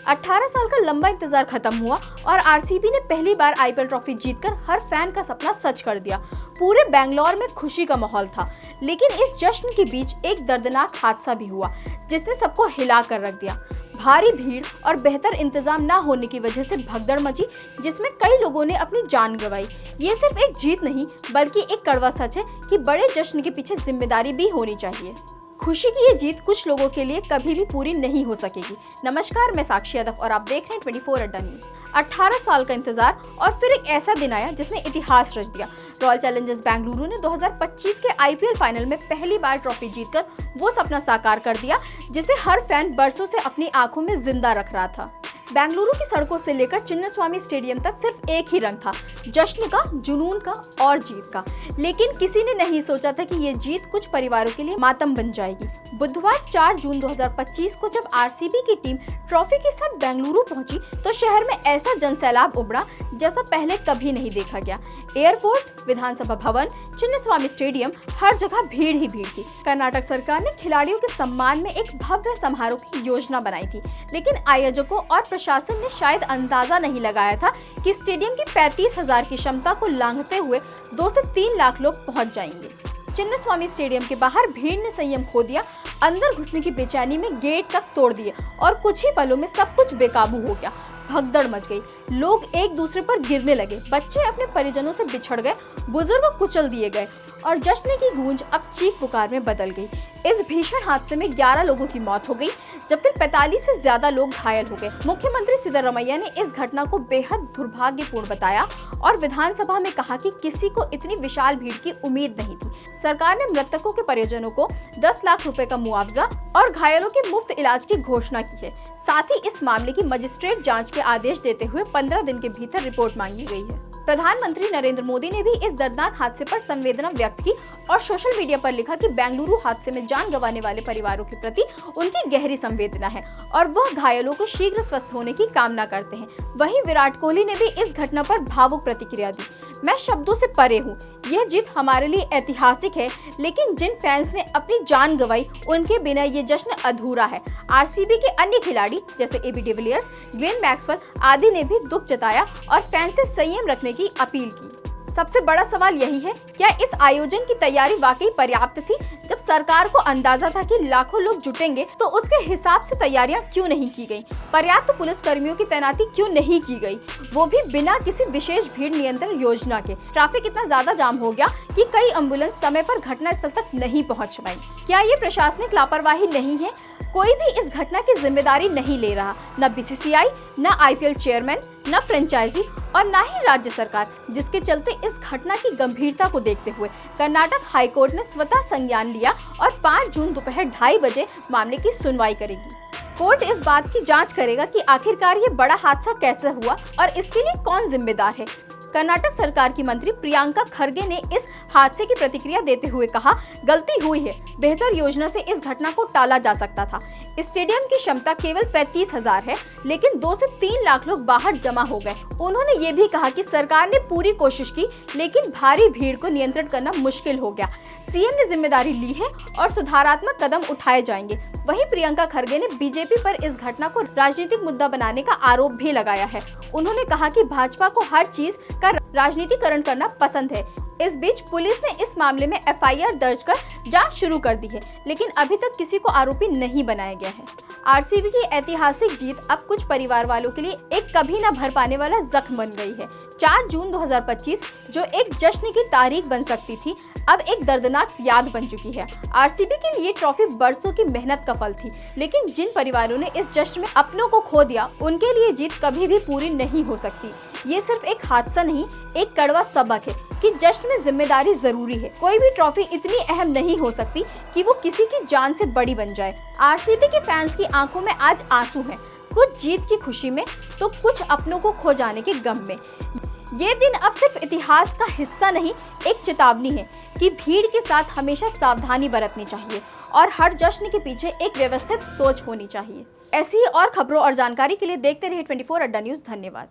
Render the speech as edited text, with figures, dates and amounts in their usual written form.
18 साल का लंबा इंतजार खत्म हुआ और आरसीबी ने पहली बार आईपीएल ट्रॉफी जीतकर हर फैन का सपना सच कर दिया। पूरे बेंगलोर में खुशी का माहौल था, लेकिन इस जश्न के बीच एक दर्दनाक हादसा भी हुआ जिसने सबको हिला कर रख दिया। भारी भीड़ और बेहतर इंतजाम न होने की वजह से भगदड़ मची, जिसमें कई लोगों ने अपनी जान गंवाई। ये सिर्फ एक जीत नहीं बल्कि एक कड़वा सच है कि बड़े जश्न के पीछे जिम्मेदारी भी होनी चाहिए। खुशी की ये जीत कुछ लोगों के लिए कभी भी पूरी नहीं हो सकेगी। नमस्कार, मैं साक्षी यादव और आप देख रहे हैं 24 अड्डा न्यूज। 18 साल का इंतजार और फिर एक ऐसा दिन आया जिसने इतिहास रच दिया। रॉयल चैलेंजर्स बेंगलुरु ने 2025 के आईपीएल फाइनल में पहली बार ट्रॉफी जीतकर वो सपना साकार कर दिया जिसे हर फैन बरसों से अपनी आंखों में जिंदा रख रहा था। बेंगलुरु की सड़कों से लेकर चिन्नास्वामी स्टेडियम तक सिर्फ एक ही रंग था, जश्न का, जुनून का और जीत का। लेकिन किसी ने नहीं सोचा था कि ये जीत कुछ परिवारों के लिए मातम बन जाएगी। बुधवार 4 जून 2025 को जब आरसीबी की टीम ट्रॉफी के साथ बेंगलुरु पहुंची तो शहर में ऐसा जनसैलाब उमड़ा जैसा पहले कभी नहीं देखा गया। एयरपोर्ट, विधानसभा भवन, चिन्नास्वामी स्टेडियम, हर जगह भीड़ ही भीड़ थी। कर्नाटक सरकार ने खिलाड़ियों के सम्मान में एक भव्य समारोह की योजना बनाई थी, लेकिन आयोजकों और प्रशासन ने शायद अंदाजा नहीं लगाया था कि स्टेडियम की 35,000 की क्षमता को लांघते हुए 2 से 3 लाख लोग पहुंच जाएंगे। चिन्नास्वामी स्टेडियम के बाहर भीड़ ने संयम खो दिया, अंदर घुसने की बेचैनी में गेट तक तोड़ दिए और कुछ ही पलों में सब कुछ बेकाबू हो गया। भगदड़ मच गई, लोग एक दूसरे पर गिरने लगे, बच्चे अपने परिजनों से बिछड़ गए, बुजुर्ग कुचल दिए गए और जश्न की गूंज अब चीख पुकार में बदल गई। इस भीषण हादसे में 11 लोगों की मौत हो गई, जबकि 45 से ज्यादा लोग घायल हो गए। मुख्यमंत्री सिद्धरामैया ने इस घटना को बेहद दुर्भाग्यपूर्ण बताया और विधानसभा में कहा कि किसी को इतनी विशाल भीड़ की उम्मीद नहीं थी। सरकार ने मृतकों के परिजनों को 10 लाख रुपए का मुआवजा और घायलों के मुफ्त इलाज की घोषणा की है। साथ ही इस मामले की मजिस्ट्रेट जांच के आदेश देते हुए 15 दिन के भीतर रिपोर्ट मांगी गई है। प्रधानमंत्री नरेंद्र मोदी ने भी इस दर्दनाक हादसे पर संवेदना व्यक्त की और सोशल मीडिया पर लिखा कि बेंगलुरु हादसे में जान गंवाने वाले परिवारों के प्रति उनकी गहरी संवेदना है और वह घायलों को शीघ्र स्वस्थ होने की कामना करते हैं। वहीं विराट कोहली ने भी इस घटना पर भावुक प्रतिक्रिया दी। मैं शब्दों से परे हूँ, यह जीत हमारे लिए ऐतिहासिक है, लेकिन जिन फैंस ने अपनी जान गंवाई उनके बिना ये जश्न अधूरा है। आरसीबी के अन्य खिलाड़ी जैसे एबी डिविलियर्स, ग्लेन मैक्सवेल आदि ने भी दुख जताया और फैंस से संयम रखने की अपील की। सबसे बड़ा सवाल यही है, क्या इस आयोजन की तैयारी वाकई पर्याप्त थी? जब सरकार को अंदाजा था कि लाखों लोग जुटेंगे तो उसके हिसाब से तैयारियां क्यों नहीं की गई? पर्याप्त पुलिस कर्मियों की तैनाती क्यों नहीं की गई, वो भी बिना किसी विशेष भीड़ नियंत्रण योजना के? ट्रैफिक इतना ज्यादा जाम हो गया कि कई एम्बुलेंस समय पर घटनास्थल तक नहीं पहुंच पाई। क्या ये प्रशासनिक लापरवाही नहीं है? कोई भी इस घटना की जिम्मेदारी नहीं ले रहा, न बीसीसीआई, न आईपीएल चेयरमैन, न फ्रेंचाइजी और न ही राज्य सरकार, जिसके चलते इस घटना की गंभीरता को देखते हुए कर्नाटक हाईकोर्ट ने स्वतः संज्ञान लिया और 5 जून दोपहर 2:30 बजे मामले की सुनवाई करेगी। कोर्ट इस बात की जांच करेगा कि आखिरकार ये बड़ा हादसा कैसे हुआ और इसके लिए कौन जिम्मेदार है। कर्नाटक सरकार की मंत्री प्रियंका खरगे ने इस हादसे की प्रतिक्रिया देते हुए कहा, गलती हुई है, बेहतर योजना से इस घटना को टाला जा सकता था। स्टेडियम की क्षमता केवल 35,000 है, लेकिन 2 से 3 लाख लोग बाहर जमा हो गए। उन्होंने ये भी कहा कि सरकार ने पूरी कोशिश की, लेकिन भारी भीड़ को नियंत्रित करना मुश्किल हो गया। सीएम ने जिम्मेदारी ली है और सुधारात्मक कदम उठाए जाएंगे। वहीं प्रियंका खरगे ने बीजेपी पर इस घटना को राजनीतिक मुद्दा बनाने का आरोप भी लगाया है। उन्होंने कहा कि भाजपा को हर चीज का राजनीतिकरण करना पसंद है। इस बीच पुलिस ने इस मामले में एफआईआर दर्ज कर जांच शुरू कर दी है, लेकिन अभी तक किसी को आरोपी नहीं बनाया गया है। आरसीबी की ऐतिहासिक जीत अब कुछ परिवार वालों के लिए एक कभी न भर पाने वाला जख्म बन गई है। 4 जून 2025 जो एक जश्न की तारीख बन सकती थी, अब एक दर्दनाक याद बन चुकी है। आरसीबी के लिए ट्रॉफी बरसों की मेहनत का फल थी, लेकिन जिन परिवारों ने इस जश्न में अपनों को खो दिया, उनके लिए जीत कभी भी पूरी नहीं हो सकती। ये सिर्फ एक हादसा नहीं, एक कड़वा सबक है कि जश्न में जिम्मेदारी जरूरी है। कोई भी ट्रॉफी इतनी अहम नहीं हो सकती कि वो किसी की जान से बड़ी बन जाए। आरसीबी के फैंस की आंखों में आज आंसू हैं, कुछ जीत की खुशी में तो कुछ अपनों को खो जाने के गम में। ये दिन अब सिर्फ इतिहास का हिस्सा नहीं, एक चेतावनी है कि भीड़ के साथ हमेशा सावधानी बरतनी चाहिए और हर जश्न के पीछे एक व्यवस्थित सोच होनी चाहिए। ऐसी ही और खबरों और जानकारी के लिए देखते रहिए 24 अड्डा न्यूज। धन्यवाद।